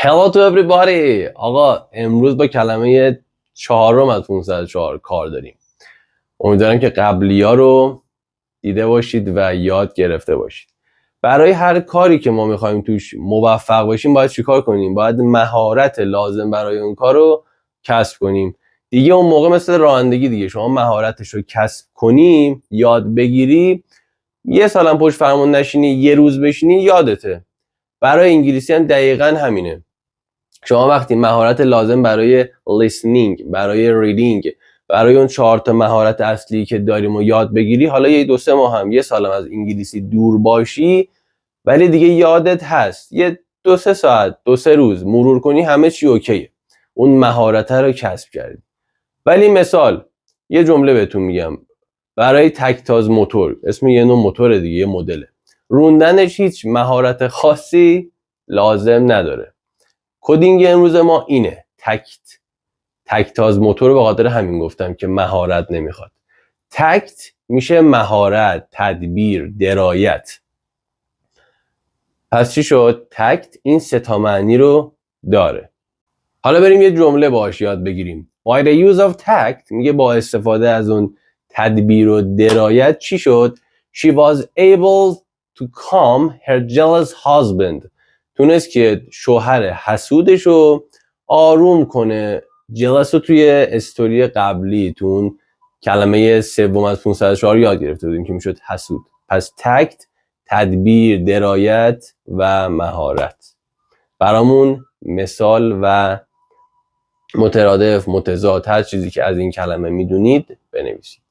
Hello to everybody. آقا امروز با کلمه 4 از 504 کار داریم. امیدوارم که قبلی ها رو دیده باشید و یاد گرفته باشید. برای هر کاری که ما میخوایم توش موفق باشیم باید چیکار کنیم؟ باید مهارت لازم برای اون کار رو کسب کنیم. دیگه اون موقع مثل رانندگی دیگه شما مهارتش رو کسب کنیم، یاد بگیری، یه سالم پشت فرمون نشینی، یه روز بشینی یادته. برای انگلیسی هم دقیقاً همینه. شما وقتی مهارت لازم برای listening، برای reading، برای اون 4 تا مهارت اصلی که داریم و یاد بگیری، حالا یه 2-3 ماه هم یه سالم از انگلیسی دور باشی ولی دیگه یادت هست، یه 2-3 ساعت 2-3 روز مرور کنی همه چی اوکیه، اون مهارت رو کسب کردی. ولی مثال یه جمله بهتون میگم، برای تکتاز موتور، اسم یه نوع موتور دیگه، یه مدله، روندنش هیچ مهارت خاصی لازم نداره. کدینگ امروز ما اینه، تکتاز موتور رو به خاطر همین گفتم که مهارت نمیخواد. تکت میشه مهارت، تدبیر، درایت. پس چی شد؟ تکت این 3 تا معنی رو داره. حالا بریم یه جمله باهاش یاد بگیریم. By the use of tact میگه با استفاده از اون تدبیر و درایت چی شد؟ She was able to calm her jealous husband. تونست که شوهر حسودش رو آروم کنه. jealous رو توی استوری قبلی تو اون کلمه 3 از 504 یاد گرفته بودیم که میشد حسود. پس تکت، تدبیر، درایت و مهارت. برامون مثال و مترادف، متضاد، هر چیزی که از این کلمه میدونید بنویسید.